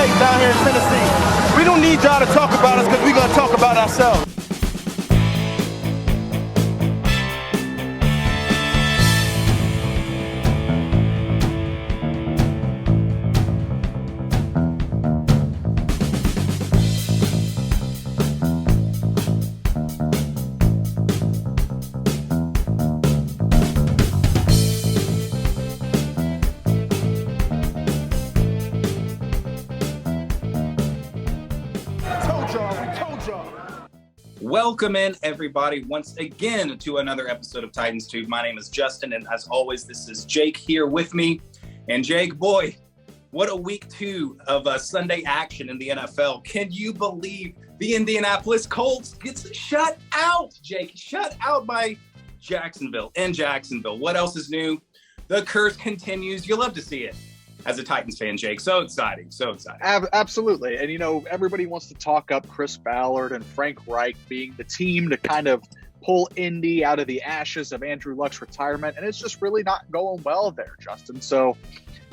great down here in Tennessee. We don't need y'all to talk about us because we're going to talk about ourselves. Welcome in, everybody, once again to another episode of Titans Tube. My name is Justin, and as always, this is Jake here with me. And Jake, boy, what a week 2 of Sunday action in the NFL. Can you believe the Indianapolis Colts gets shut out, Jake? Shut out by Jacksonville. In Jacksonville. What else is new? The curse continues. You'll love to see it. As a Titans fan, Jake, so exciting, so exciting. Absolutely. And, you know, everybody wants to talk up Chris Ballard and Frank Reich being the team to kind of pull Indy out of the ashes of Andrew Luck's retirement. And it's just really not going well there, Justin. So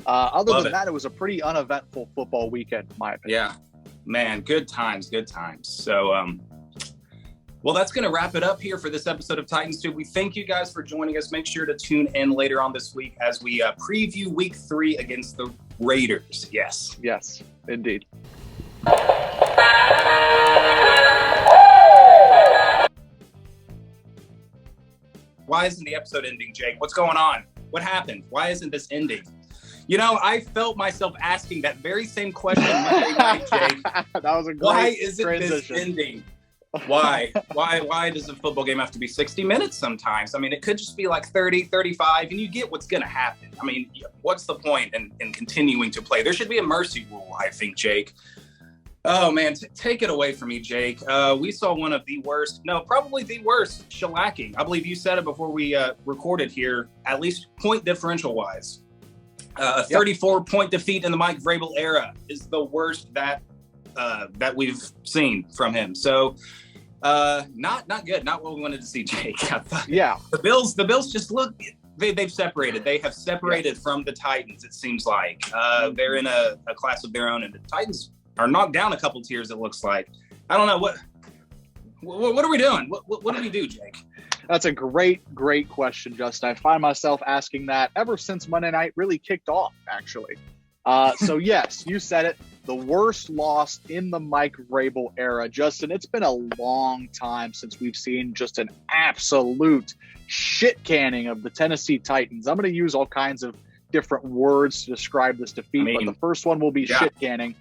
other than that, it was a pretty uneventful football weekend, in my opinion. Yeah, man, good times, good times. So, well, that's going to wrap it up here for this episode of Titans Tube. We thank you guys for joining us. Make sure to tune in later on this week as we preview week 3 against the Raiders. Yes. Yes, indeed. Why isn't the episode ending, Jake? What's going on? What happened? Why isn't this ending? You know, I felt myself asking that very same question Monday night, Jake. That was a great Why isn't transition. this ending? Why does a football game have to be 60 minutes sometimes? I mean, it could just be like 30, 35, and you get what's going to happen. I mean, what's the point in continuing to play? There should be a mercy rule, I think, Jake. Oh, man, take it away from me, Jake. We saw one of the worst, probably the worst shellacking. I believe you said it before we recorded here, at least point differential-wise. A 34-point defeat in the Mike Vrabel era is the worst that we've seen from him. So not good. Not what we wanted to see, Jake. Yeah. The Bills just look, they've separated. They have separated from the Titans, it seems like. They're in a class of their own, and the Titans are knocked down a couple tiers, it looks like. I don't know. What are we doing? What do we do, Jake? That's a great question, Justin. I find myself asking that ever since Monday night really kicked off, actually. So yes, you said it. The worst loss in the Mike Vrabel era. Justin, it's been a long time since we've seen just an absolute shit canning of the Tennessee Titans. I'm going to use all kinds of different words to describe this defeat, but the first one will be shit canning.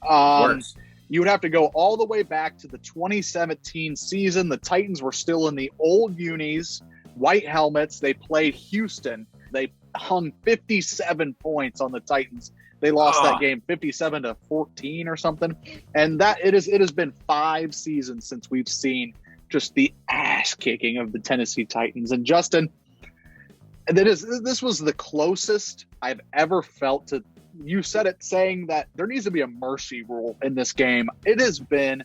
You would have to go all the way back to the 2017 season. The Titans were still in the old unis, white helmets. They played Houston. They hung 57 points on the Titans. They lost that game 57-14 or something. And it has been 5 seasons since we've seen just the ass kicking of the Tennessee Titans. And Justin, this was the closest I've ever felt to, you said it, saying that there needs to be a mercy rule in this game. It has been,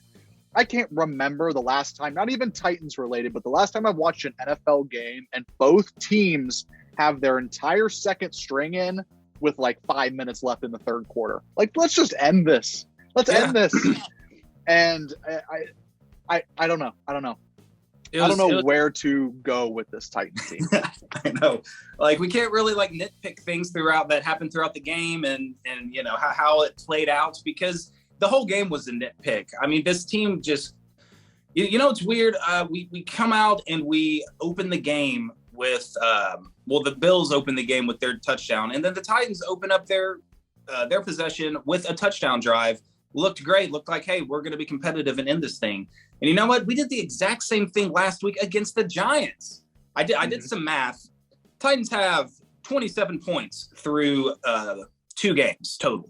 I can't remember the last time, not even Titans related, but the last time I've watched an NFL game and both teams have their entire second string in with like 5 minutes left in the third quarter. Like, let's just end this. End this. And I don't know. I don't know where to go with this Titans team. I know. Like, we can't really like nitpick things that happened throughout the game and you know how it played out, because the whole game was a nitpick. I mean, this team just, you know, it's weird. We come out and we open the game with the Bills open the game with their touchdown, and then the Titans open up their possession with a touchdown drive. Looked great. Looked like, hey, we're going to be competitive and end this thing. And you know what? We did the exact same thing last week against the Giants. I did some math. Titans have 27 points through 2 games total.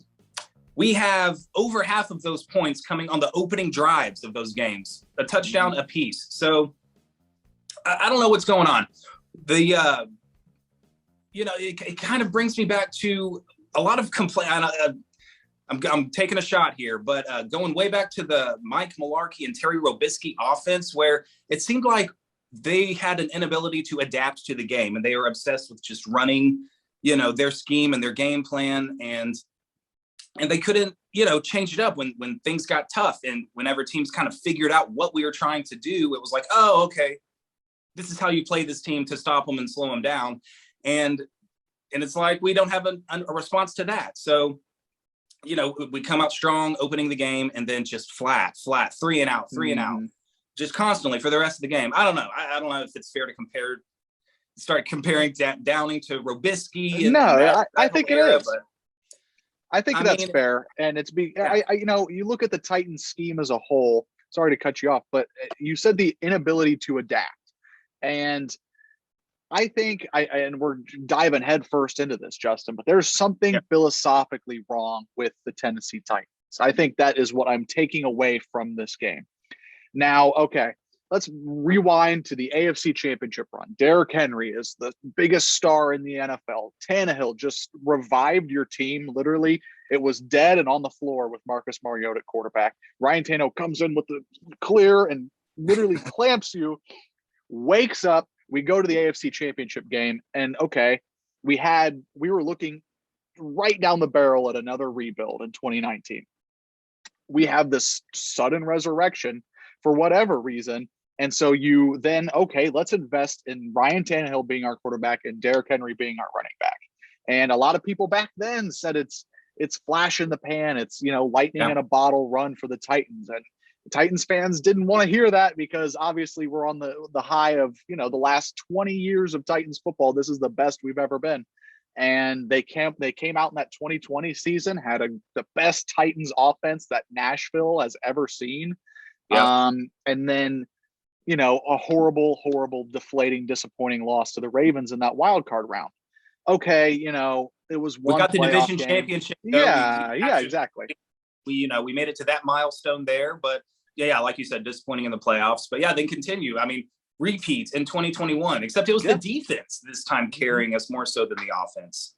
We have over half of those points coming on the opening drives of those games, a touchdown apiece. So I don't know what's going on. It kind of brings me back to a lot of complaint. I'm taking a shot here, but going way back to the Mike Mularkey and Terry Robisky offense, where it seemed like they had an inability to adapt to the game, and they were obsessed with just running, their scheme and their game plan. And and they couldn't, change it up when things got tough. And whenever teams kind of figured out what we were trying to do, it was like, oh, okay, this is how you play this team to stop them and slow them down. And it's like, we don't have a response to that. So, we come out strong opening the game, and then just flat, 3 and out, just constantly for the rest of the game. I don't know. I don't know if it's fair to start comparing Downing to Robisky. No, I think it is. But I think that's fair. And you look at the Titans scheme as a whole. Sorry to cut you off, but you said the inability to adapt. And I think and we're diving headfirst into this, Justin, but there's something philosophically wrong with the Tennessee Titans. I think that is what I'm taking away from this game. Now, okay, let's rewind to the AFC Championship run. Derrick Henry is the biggest star in the NFL. Tannehill just revived your team. Literally, it was dead and on the floor with Marcus Mariota at quarterback. Ryan Tannehill comes in with the clear and literally clamps you, wakes up. We go to the AFC Championship game, and okay, we were looking right down the barrel at another rebuild in 2019. We have this sudden resurrection for whatever reason. And so you then, okay, let's invest in Ryan Tannehill being our quarterback and Derrick Henry being our running back. And a lot of people back then said it's flash in the pan. It's, lightning in a bottle run for the Titans. And Titans fans didn't want to hear that, because obviously we're on the high of, the last 20 years of Titans football. This is the best we've ever been. And they came out in that 2020 season, had the best Titans offense that Nashville has ever seen. Yeah. And then, a horrible, deflating, disappointing loss to the Ravens in that wild card round. Okay, it was one. We got the division championship. Yeah, exactly. We made it to that milestone there, but yeah, like you said, disappointing in the playoffs. But yeah, then continue. I mean, repeats in 2021, except it was the defense this time carrying us more so than the offense.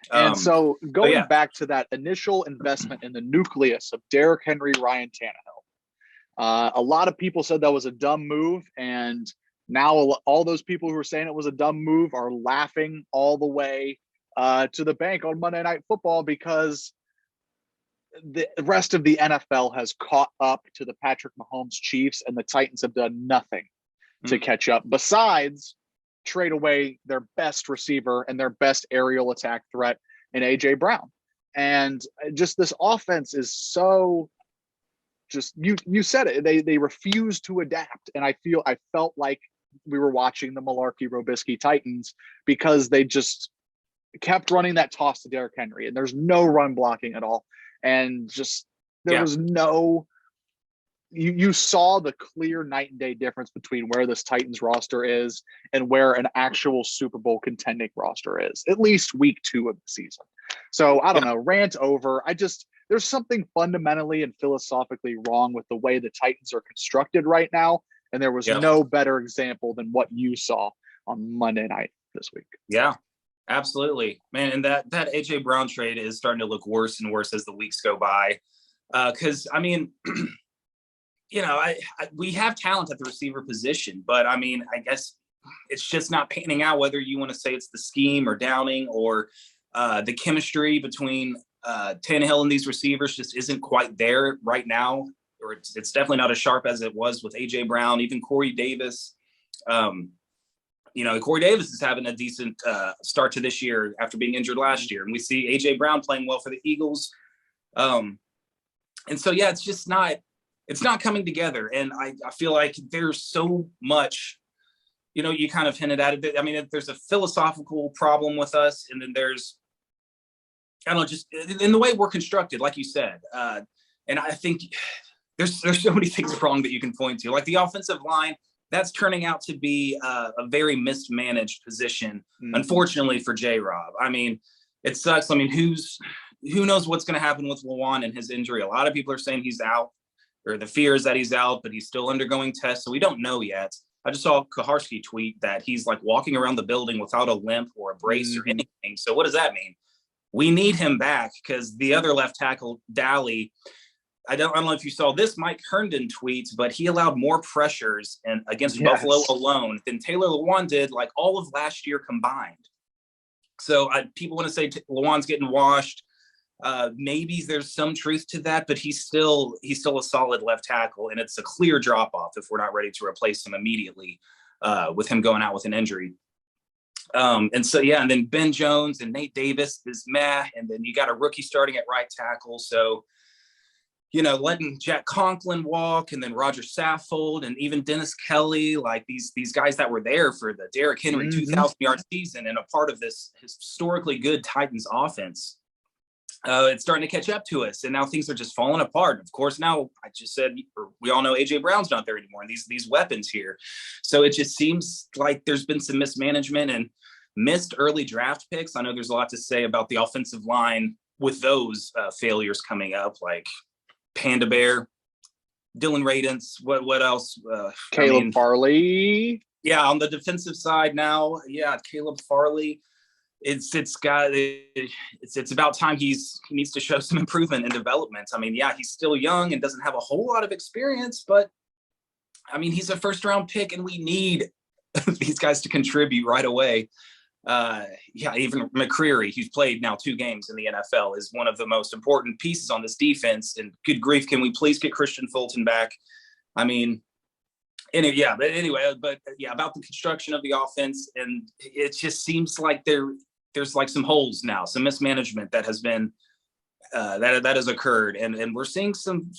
And so going back to that initial investment in the nucleus of Derrick Henry, Ryan Tannehill, a lot of people said that was a dumb move. And now all those people who were saying it was a dumb move are laughing all the way to the bank on Monday Night Football, because the rest of the NFL has caught up to the Patrick Mahomes Chiefs, and the Titans have done nothing to catch up besides trade away their best receiver and their best aerial attack threat in AJ Brown. And just this offense is so just, you said it, they refuse to adapt. And I felt like we were watching the Malarkey Robisky Titans, because they just kept running that toss to Derrick Henry, and there's no run blocking at all. And just, there was no, you saw the clear night and day difference between where this Titans roster is and where an actual Super Bowl contending roster is, at least week 2 of the season. So I don't know, rant over. There's something fundamentally and philosophically wrong with the way the Titans are constructed right now. And there was no better example than what you saw on Monday night this week. Yeah. Absolutely, man. And that AJ Brown trade is starting to look worse and worse as the weeks go by. Because I mean, we have talent at the receiver position, but I mean, I guess it's just not panning out. Whether you want to say it's the scheme or Downing or the chemistry between Tannehill and these receivers just isn't quite there right now, or it's definitely not as sharp as it was with AJ Brown, even Corey Davis. Corey Davis is having a decent start to this year after being injured last year. And we see A.J. Brown playing well for the Eagles. And so, it's not coming together. And I feel like there's so much, you kind of hinted at it. I mean, there's a philosophical problem with us. And then there's, I don't know, just in the way we're constructed, like you said. And I think there's so many things wrong that you can point to, like the offensive line. That's turning out to be a very mismanaged position, unfortunately, for J-Rob. I mean, it sucks. I mean, who knows what's going to happen with Lewan and his injury? A lot of people are saying he's out, or the fear is that he's out, but he's still undergoing tests, so we don't know yet. I just saw Kaharski tweet that he's like walking around the building without a limp or a brace or anything. So what does that mean? We need him back, because the other left tackle, Dally, I don't know if you saw this Mike Herndon tweet, but he allowed more pressures against Buffalo alone than Taylor Lewan did, like all of last year combined. So people want to say Lewan's getting washed. Maybe there's some truth to that, but he's still a solid left tackle, and it's a clear drop off if we're not ready to replace him immediately with him going out with an injury. And so, yeah, and then Ben Jones and Nate Davis is meh. And then you got a rookie starting at right tackle. So, letting Jack Conklin walk, and then Roger Saffold and even Dennis Kelly, like these guys that were there for the Derrick Henry 2,000-yard season and a part of this historically good Titans offense. It's starting to catch up to us, and now things are just falling apart. Of course, now I just said we all know AJ Brown's not there anymore, and these weapons here. So it just seems like there's been some mismanagement and missed early draft picks. I know there's a lot to say about the offensive line with those failures coming up, like Panda Bear, Dylan Radence. What else? Caleb Farley. Yeah, on the defensive side now. Yeah, Caleb Farley. It's about time he needs to show some improvement and development. I mean, yeah, he's still young and doesn't have a whole lot of experience, but I mean, he's a first round pick, and we need these guys to contribute right away. Even McCreary, who's played now 2 games in the NFL, is one of the most important pieces on this defense. And good grief, can we please get Christian Fulton back? I mean, about the construction of the offense, and it just seems like there's like some holes now, some mismanagement that has been that has occurred, and we're seeing some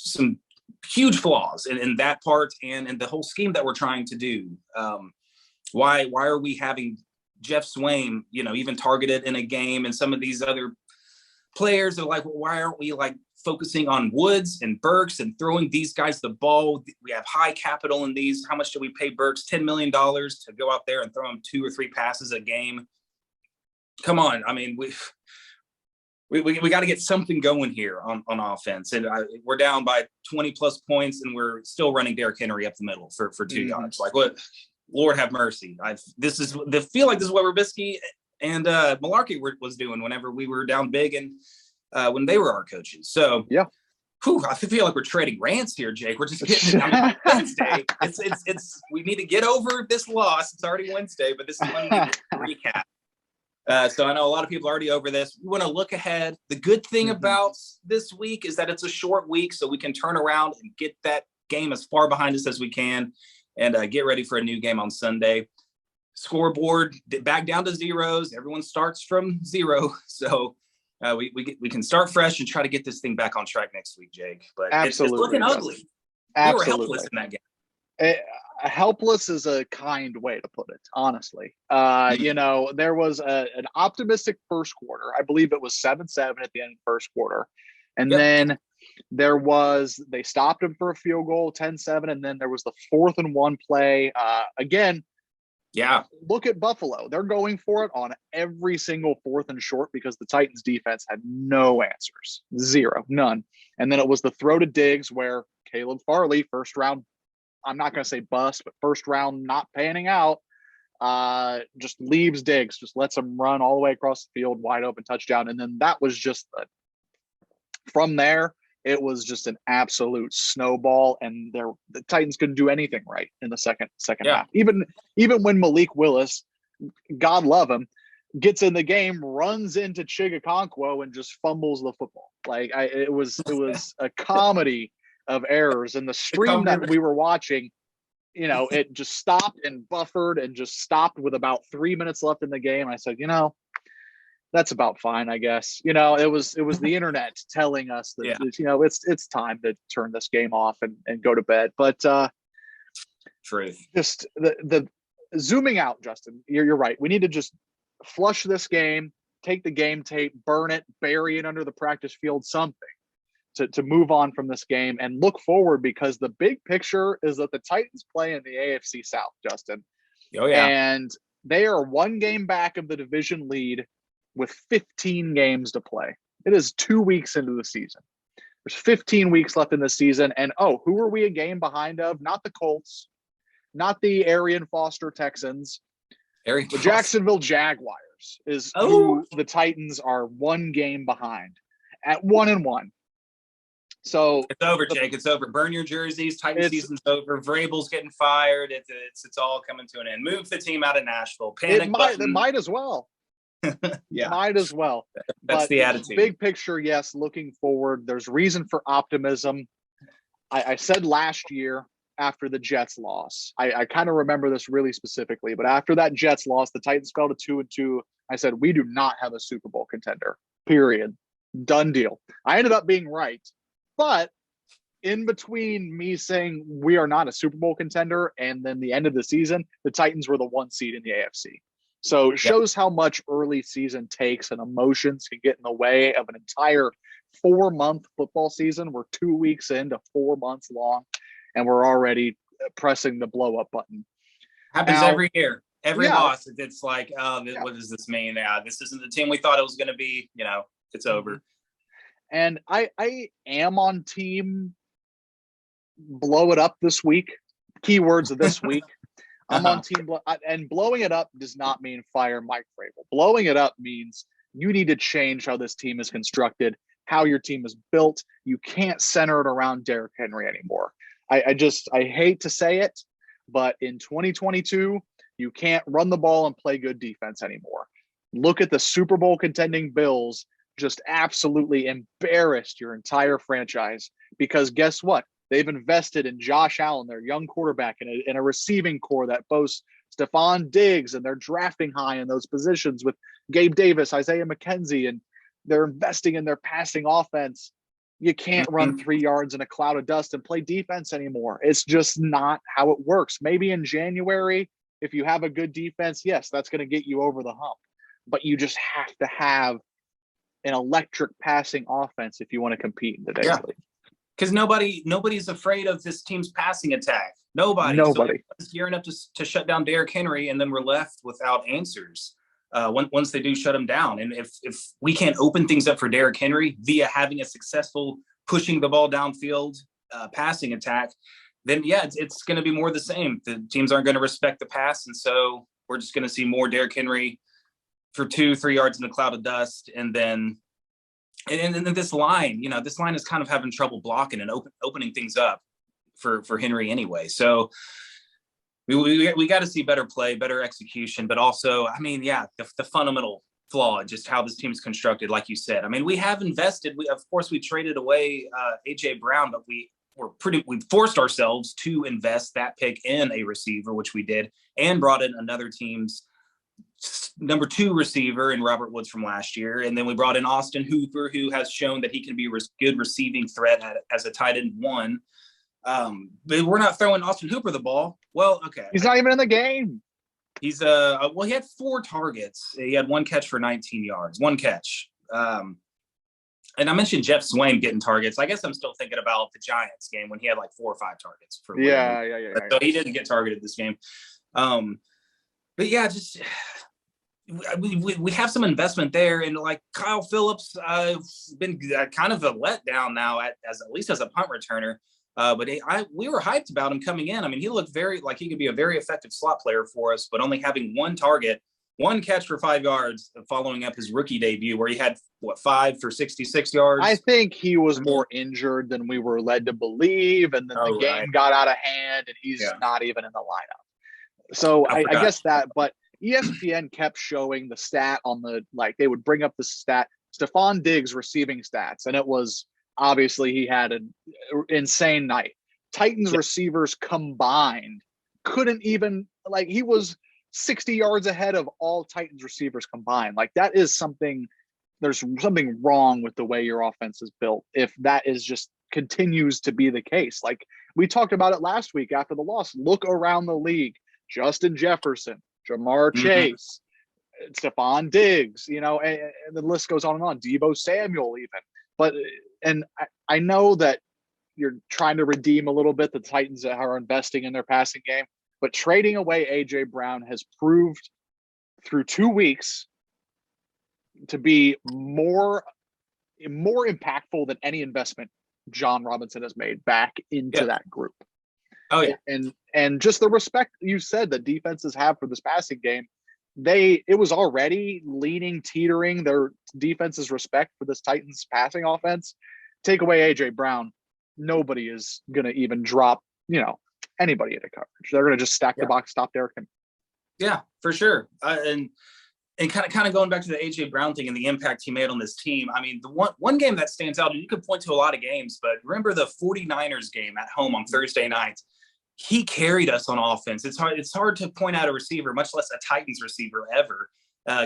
huge flaws in that part and in the whole scheme that we're trying to do. Why are we having Jeff Swaim, even targeted in a game, and some of these other players are like, well, why aren't we like focusing on Woods and Burks and throwing these guys the ball? We have high capital in these. How much do we pay Burks? $10 million to go out there and throw him 2 or 3 passes a game? Come on. I mean, we got to get something going here on offense. And we're down by 20 plus points, and we're still running Derrick Henry up the middle for 2 yards. Like, what? Lord have mercy. Feel like this is what Rubisky and Malarkey was doing whenever we were down big and when they were our coaches. So yeah, I feel like we're trading rants here, Jake. We're just getting Wednesday. It's we need to get over this loss. It's already Wednesday, but this is when we need to recap. So I know a lot of people are already over this. We want to look ahead. The good thing about this week is that it's a short week, so we can turn around and get that game as far behind us as we can and get ready for a new game on Sunday. Scoreboard back down to zeros. Everyone starts from 0. So we can start fresh and try to get this thing back on track next week, Jake. But absolutely, it's looking ugly. We were helpless in that game. Helpless is a kind way to put it, honestly. There was an optimistic first quarter. I believe it was 7-7 at the end of the first quarter. And then they stopped him for a field goal, 10-7. And then there was the 4th and 1 play. Look at Buffalo. They're going for it on every single 4th and short because the Titans defense had no answers. 0, none. And then it was the throw to Diggs where Caleb Farley, first round, I'm not going to say bust, but first round not panning out, just leaves Diggs, just lets him run all the way across the field, wide open touchdown. And then that was just from there, it was just an absolute snowball, and the Titans couldn't do anything right in the second half. Even when Malik Willis, God love him, gets in the game, runs into Chigakonkwo and just fumbles the football. Like it was a comedy of errors, and the stream that we were watching, it just stopped and buffered and just stopped with about 3 minutes left in the game. I said, that's about fine, I guess. It was the internet telling us that it's time to turn this game off and go to bed. But truth. Just the zooming out, Justin, you're right. We need to just flush this game, take the game tape, burn it, bury it under the practice field, something to move on from this game and look forward, because the big picture is that the Titans play in the AFC South, Justin. Oh yeah. And they are 1 game back of the division lead with 15 games to play. It is 2 weeks into the season. There's 15 weeks left in the season. And who are we a game behind of? Not the Colts, not the Arian Foster Texans. The Jacksonville Jaguars is who the Titans are 1 game behind at 1-1. So it's over, Jake. It's over. Burn your jerseys. Titan season's over. Vrabel's getting fired. It's all coming to an end. Move the team out of Nashville. Panic button. It might as well. Yeah, might as well. that's But the attitude. big picture, yes, looking forward, there's reason for optimism. I said last year after the Jets loss, I kind of remember this really specifically, but after that Jets loss, the Titans fell to 2-2. I said, we do not have a Super Bowl contender, period. Done deal. I ended up being right. But in between me saying we are not a Super Bowl contender and then the end of the season, the Titans were the 1 seed in the AFC. So it shows how much early season takes and emotions can get in the way of an entire 4-month football season. We're 2 weeks into 4 months long, and we're already pressing the blow up button. Happens Now, every year. Every yeah. loss, it's like, what does this mean? This isn't the team we thought it was going to be. It's over. And I am on team blow it up this week. Keywords of this week. I'm on team and blowing it up does not mean fire Mike Vrabel. Blowing it up means you need to change how this team is constructed, how your team is built. You can't center it around Derrick Henry anymore. I hate to say it, but in 2022, you can't run the ball and play good defense anymore. Look at the Super Bowl contending Bills just absolutely embarrassed your entire franchise because guess what? They've invested in Josh Allen, their young quarterback, in a receiving core that boasts Stephon Diggs, and they're drafting high in those positions with Gabe Davis, Isaiah McKenzie, and they're investing in their passing offense. You can't run 3 yards in a cloud of dust and play defense anymore. It's just not how it works. Maybe in January, if you have a good defense, yes, that's going to get you over the hump. But you just have to have an electric passing offense if you want to compete in today's league. Because nobody's afraid of this team's passing attack. Nobody. So everyone's gearing up to shut down Derrick Henry, and then we're left without answers once they do shut him down. And if we can't open things up for Derrick Henry via having a successful pushing the ball downfield passing attack, then it's going to be more the same. The teams aren't going to respect the pass, and so we're just going to see more Derrick Henry for 2-3 yards in a cloud of dust, and then this line is kind of having trouble blocking and opening things up for Henry anyway. So we got to see better play, better execution, but also, the fundamental flaw, just how this team is constructed, like you said. We have invested. We traded away AJ Brown, but we forced ourselves to invest that pick in a receiver, which we did, and brought in another team's number 2 receiver in Robert Woods from last year. And then we brought in Austin Hooper, who has shown that he can be a good receiving threat as a tight end 1. But we're not throwing Austin Hooper the ball. Well, okay. He's not even in the game. He's he had 4 targets. He had 1 catch for 19 yards, 1 catch. And I mentioned Jeff Swain getting targets. I guess I'm still thinking about the Giants game when he had like 4 or 5 targets. So he didn't get targeted this game. But yeah, just we have some investment there, and like Kyle Phillips, been kind of a letdown now at least as a punt returner. But we were hyped about him coming in. He looked like he could be a very effective slot player for us, but only having 1 target, 1 catch for 5 yards, following up his rookie debut where he had 5 for 66 yards. I think he was more injured than we were led to believe, and then the game got out of hand, and he's not even in the lineup. So I guess that, but ESPN kept showing the stat on they would bring up the stat, Stephon Diggs receiving stats, and it was obviously he had an insane night. Titans receivers combined couldn't even, he was 60 yards ahead of all Titans receivers combined. That is something, there's something wrong with the way your offense is built if that is just continues to be the case. We talked about it last week after the loss. Look around the league. Justin Jefferson, Jamar Chase, Stephon Diggs, and the list goes on and on. Deebo Samuel even. But I know that you're trying to redeem a little bit the Titans that are investing in their passing game, but trading away AJ Brown has proved through 2 weeks to be more impactful than any investment John Robinson has made back into that group. Oh yeah. And just the respect you said that defenses have for this passing game, it was already teetering their defense's respect for this Titans passing offense. Take away AJ Brown, nobody is going to even drop, anybody into coverage. They're going to just stack the box, stop Derrick Henry. Yeah, for sure. And And kind of going back to the AJ Brown thing and the impact he made on this team. I mean, the one game that stands out, and you could point to a lot of games, but remember the 49ers game at home on Thursday night. He carried us on offense. It's hard to point out a receiver, much less a Titans receiver ever,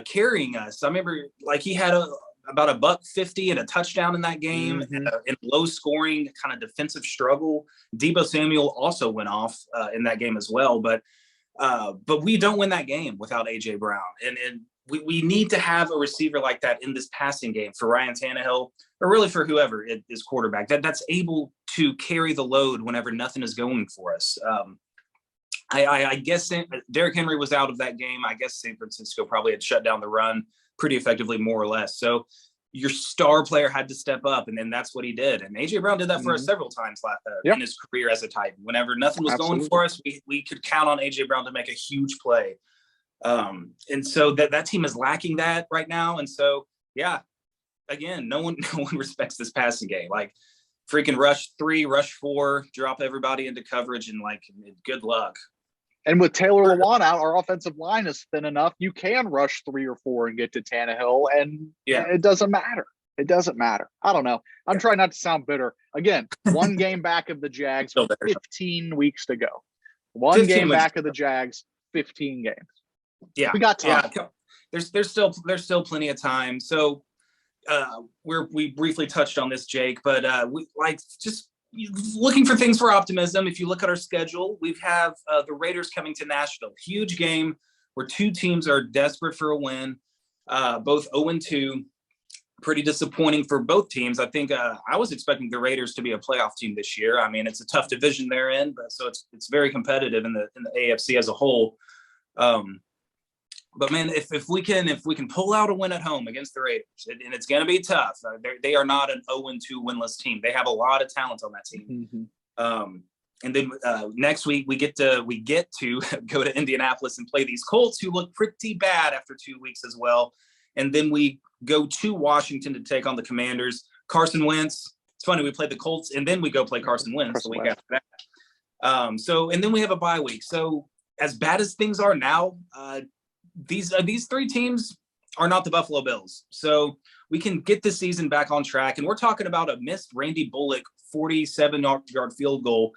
carrying us. I remember like he had about $150 and a touchdown in that game, in low scoring kind of defensive struggle. Deebo Samuel also went off in that game as well, but we don't win that game without AJ Brown, and we need to have a receiver like that in this passing game for Ryan Tannehill, or really for whoever is quarterback, that's able to carry the load whenever nothing is going for us. I guess Derrick Henry was out of that game. I guess San Francisco probably had shut down the run pretty effectively, more or less. So your star player had to step up, and then that's what he did. And AJ Brown did that for us several times in his career as a Titan. Whenever nothing was going for us, we could count on AJ Brown to make a huge play. And so that team is lacking that right now. And so, yeah, again, no one respects this passing game. Like freaking rush 3, rush 4, drop everybody into coverage, and like good luck. And with Taylor Lewan out, our offensive line is thin enough. You can rush 3 or 4 and get to Tannehill, and it doesn't matter. It doesn't matter. I don't know. I'm trying not to sound bitter. Again, one game back of the Jags, 15 weeks to go. One game back of the Jags, 15 games. Yeah, we got time. Yeah. There's still plenty of time. So we briefly touched on this, Jake, but we like just looking for things for optimism. If you look at our schedule, we have the Raiders coming to Nashville. Huge game where two teams are desperate for a win. Both 0-2. Pretty disappointing for both teams. I think I was expecting the Raiders to be a playoff team this year. I mean, it's a tough division they're in, but so it's very competitive in the AFC as a whole. But man, if we can pull out a win at home against the Raiders, and it's going to be tough. They are not an 0-2 winless team. They have a lot of talent on that team. And then next week we get to go to Indianapolis and play these Colts, who look pretty bad after 2 weeks as well. And then we go to Washington to take on the Commanders. Carson Wentz. It's funny, we played the Colts and then we go play Carson Wentz the week after that. And then we have a bye week. So as bad as things are now, these three teams are not the Buffalo Bills. So we can get the season back on track. And we're talking about a missed Randy Bullock 47-yard field goal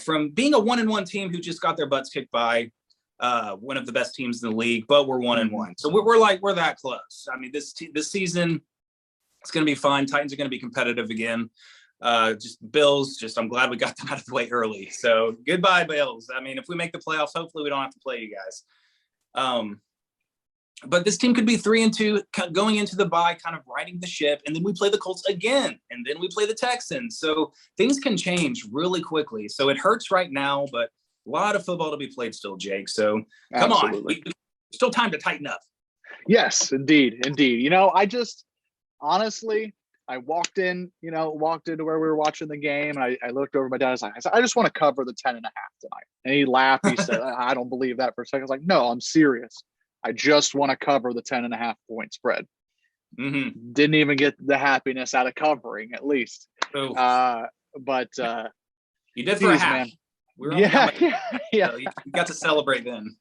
from being a 1-1 team who just got their butts kicked by one of the best teams in the league, but we're 1-1. So we're that close. I mean, this season, it's going to be fine. Titans are going to be competitive again. Bills, I'm glad we got them out of the way early. So goodbye, Bills. I mean, if we make the playoffs, hopefully we don't have to play you guys. But this team could be 3-2 going into the bye, kind of riding the ship. And then we play the Colts again. And then we play the Texans. So things can change really quickly. So it hurts right now, but a lot of football to be played still, Jake. So come on. Still time to tighten up. Yes, indeed. You know, honestly, I walked into where we were watching the game, and I looked over at my dad. I said, I just want to cover the 10.5 tonight. And he laughed. He said, I don't believe that for a second. I was like, no, I'm serious. I just want to cover the 10.5 point spread. Didn't even get the happiness out of covering, at least. But you did for a half. Man. Yeah. So you got to celebrate then.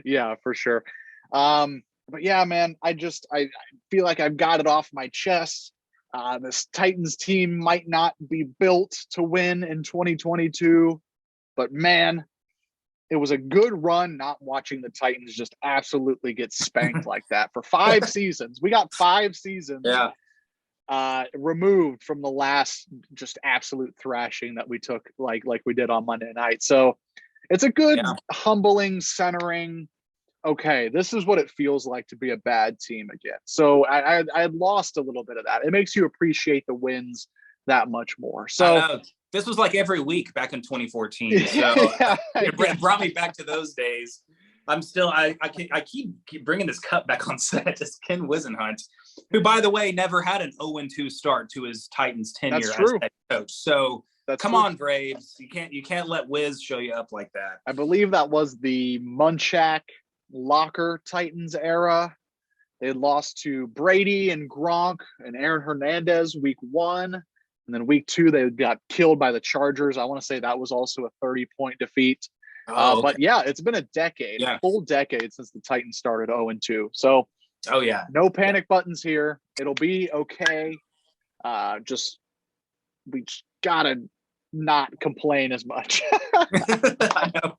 Yeah, for sure. But yeah, man, I feel like I've got it off my chest. This Titans team might not be built to win in 2022, but man, it was a good run not watching the Titans just absolutely get spanked like that for 5 seasons. We got 5 seasons removed from the last just absolute thrashing that we took like we did on Monday night. So it's a good humbling, centering. Okay, this is what it feels like to be a bad team again. So I had lost a little bit of that. It makes you appreciate the wins that much more. So this was like every week back in 2014. So it brought me back to those days. I'm still, I keep bringing this cut back on set. It's Ken Wisenhunt, who, by the way, never had an 0-2 start to his Titans tenure as head coach. So come on, Braves. You can't let Wiz show you up like that. I believe that was the Munchak Locker Titans era. They lost to Brady and Gronk and Aaron Hernandez week 1. And then week 2, they got killed by the Chargers. I want to say that was also a 30-point defeat. Oh, okay. But yeah, it's been a decade, a Yeah. full decade since the Titans started 0-2. So Oh, yeah. no panic buttons here. It'll be okay. We just gotta not complain as much. I know.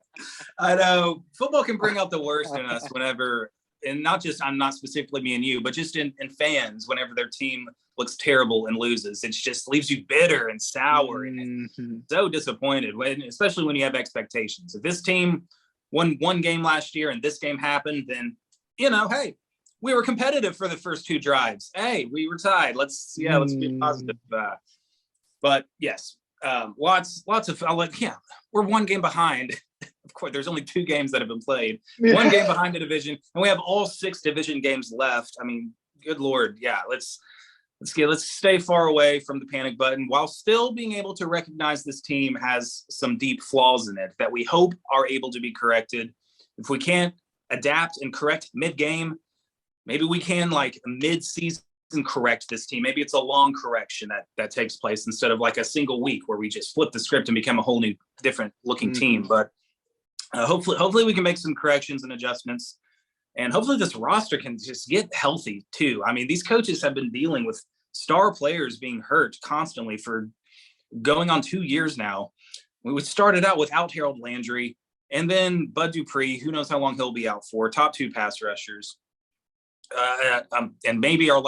I know. Football can bring out the worst in us whenever, and not just, I'm not specifically me and you, but just in fans, whenever their team looks terrible and loses, it just leaves you bitter and sour and so disappointed, especially when you have expectations. If this team won one game last year and this game happened, then, hey, we were competitive for the first two drives. Hey, we were tied. Let's be positive. But yes, lots of we're one game behind. Of course, there's only 2 games that have been played. One game behind the division, and we have all 6 division games left. I mean, good Lord, yeah. Let's stay far away from the panic button while still being able to recognize this team has some deep flaws in it that we hope are able to be corrected. If we can't adapt and correct mid-game, maybe we can mid-season correct this team. Maybe it's a long correction that takes place instead of like a single week where we just flip the script and become a whole new different looking team. But hopefully we can make some corrections and adjustments, and hopefully this roster can just get healthy too. I mean, these coaches have been dealing with star players being hurt constantly for going on 2 years now. We started out without Harold Landry, and then Bud Dupree, who knows how long he'll be out for, top 2 pass rushers. And maybe our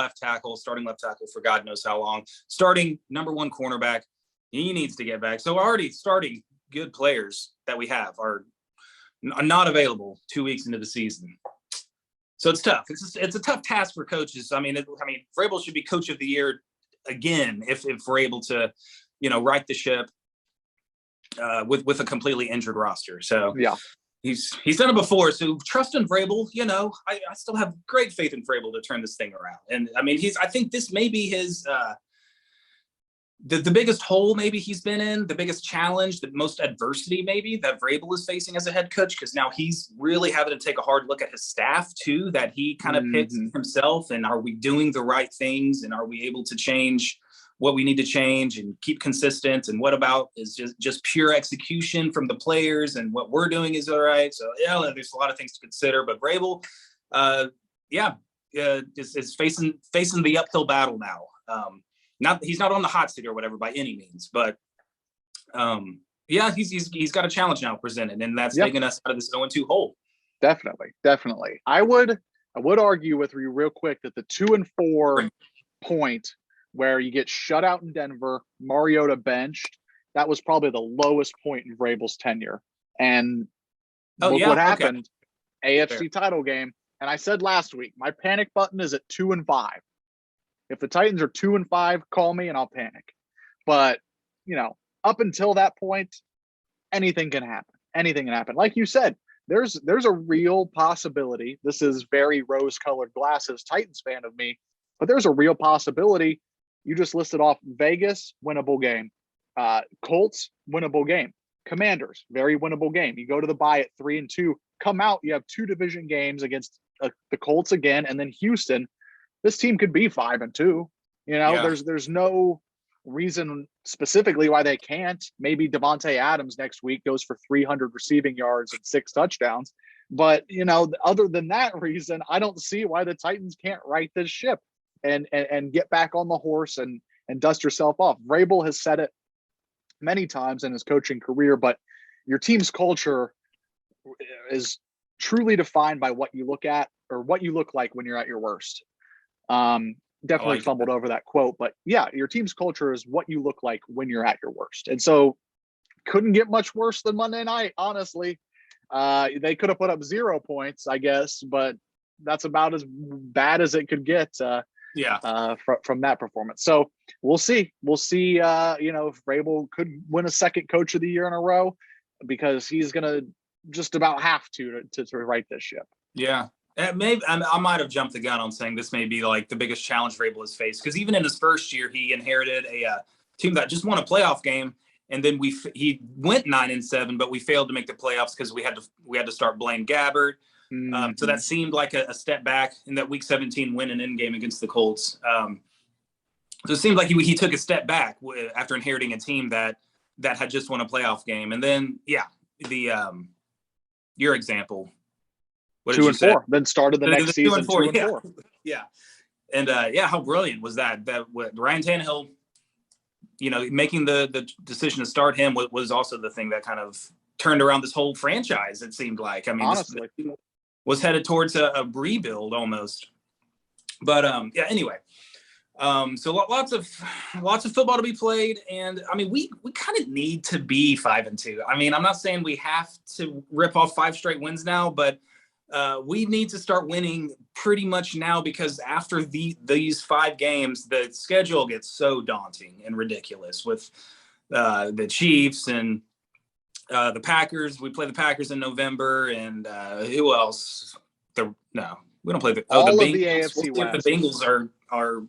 starting left tackle for God knows how long, starting number 1 cornerback, he needs to get back. So already starting good players that we have are not available 2 weeks into the season. So it's tough. It's a tough task for coaches. I mean, Vrabel should be coach of the year again if we're able to, right the ship with a completely injured roster. So yeah. He's done it before, so trust in Vrabel. I still have great faith in Vrabel to turn this thing around. And I mean, I think this may be his the biggest hole maybe he's been in, the biggest challenge, the most adversity maybe that Vrabel is facing as a head coach, because now he's really having to take a hard look at his staff too, that he kind of picked himself. And are we doing the right things? And are we able to change what we need to change and keep consistent? And what about is just pure execution from the players, and what we're doing is all right? So there's a lot of things to consider, but Vrabel, is facing the uphill battle now. He's not on the hot seat or whatever by any means, but he's got a challenge now presented, and that's taking us out of this 0-2 hole. Definitely. I would argue with you real quick that the 2-4 point where you get shut out in Denver, Mariota benched, that was probably the lowest point in Vrabel's tenure. And look what happened. Okay. AFC title game. And I said last week, my panic button is at 2-5. If the Titans are 2-5, call me and I'll panic. But, up until that point, anything can happen. Anything can happen. Like you said, there's a real possibility. This is very rose-colored glasses Titans fan of me, but there's a real possibility. You just listed off Vegas, winnable game. Colts, winnable game. Commanders, very winnable game. You go to the bye at 3-2, come out, you have 2 division games against the Colts again, and then Houston. This team could be 5-2. There's no reason specifically why they can't. Maybe Devontae Adams next week goes for 300 receiving yards and 6 touchdowns. But, other than that reason, I don't see why the Titans can't right this ship and get back on the horse and dust yourself off. Vrabel has said it many times in his coaching career, but your team's culture is truly defined by what you look at or what you look like when you're at your worst. Definitely fumbled over that quote, but yeah, your team's culture is what you look like when you're at your worst. And so couldn't get much worse than Monday night, honestly. They could have put up 0 points, I guess, but that's about as bad as it could get from that performance. So we'll see. If Vrabel could win a second coach of the year in a row, because he's going to just about have to right this ship. Yeah. Maybe I might have jumped the gun on saying this may be like the biggest challenge Vrabel has faced, because even in his first year, he inherited a team that just won a playoff game, and then he went 9-7, but we failed to make the playoffs because we had to start Blaine Gabbert. So that seemed like a step back in that Week 17 win and end game against the Colts. So it seemed like he took a step back after inheriting a team that had just won a playoff game, and then the your example. What did 2 you and say? 4. Then started the next season 2 and 4. Yeah. And how brilliant was that? Ryan Tannehill, making the decision to start him was also the thing that kind of turned around this whole franchise. It seemed like, I mean, honestly, this was headed towards a rebuild almost. But anyway. So lots of football to be played, and I mean we kind of need to be 5-2. I mean, I'm not saying we have to rip off 5 straight wins now, but we need to start winning pretty much now, because after these 5 games, the schedule gets so daunting and ridiculous with the Chiefs and the Packers. We play the Packers in November, and who else? We don't play the all the of Bengals. the AFC We'll see West. if the Bengals are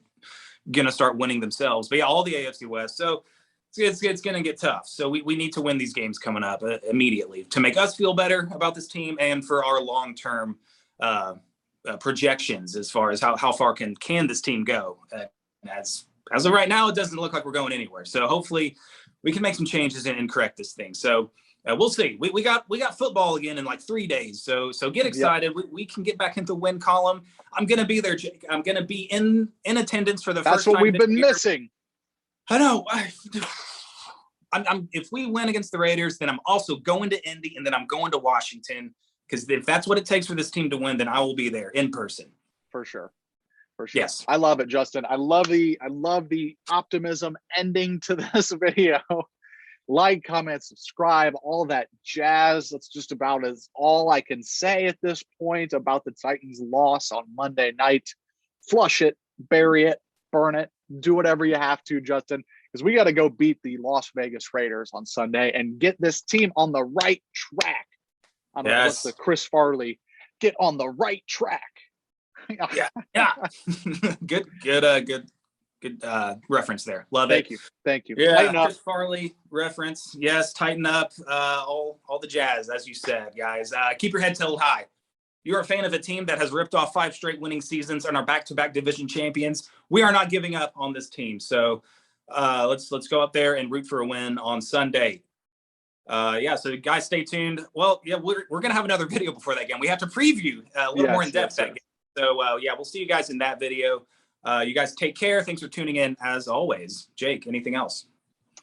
going to start winning themselves. But yeah, all the AFC West. So it's going to get tough. So we need to win these games coming up immediately to make us feel better about this team, and for our long-term projections as far as how far can this team go. As of right now, it doesn't look like we're going anywhere. So hopefully we can make some changes and correct this thing. So we'll see. We got football again in like 3 days. So get excited. Yep. We can get back into the win column. I'm going to be there, Jake. I'm going to be in attendance for the first time. That's what we've been missing. I know. If we win against the Raiders, then I'm also going to Indy, and then I'm going to Washington, because if that's what it takes for this team to win, then I will be there in person. For sure. Yes. I love it, Justin. I love the optimism ending to this video. Like, comment, subscribe, all that jazz. That's just about all I can say at this point about the Titans' loss on Monday night. Flush it, bury it, burn it, do whatever you have to, Justin, because we got to go beat the Las Vegas Raiders on Sunday and get this team on the right track. I don't know what's the Chris Farley, get on the right track. yeah. Good reference there. Love it. Thank you. Yeah, tighten up. Chris Farley reference. Yes, tighten up. All the jazz, as you said, guys. Keep your head held high. You're a fan of a team that has ripped off 5 straight winning seasons and are back-to-back division champions. We are not giving up on this team. So let's go out there and root for a win on Sunday. So guys, stay tuned. Well, yeah, we're gonna have another video before that game. We have to preview a little more in depth that game. So we'll see you guys in that video. You guys take care. Thanks for tuning in as always. Jake, anything else?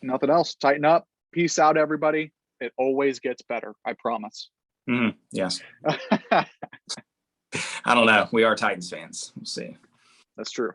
Nothing else. Tighten up. Peace out, everybody. It always gets better. I promise. Mm-hmm. Yes. I don't know. We are Titans fans. We'll see. That's true.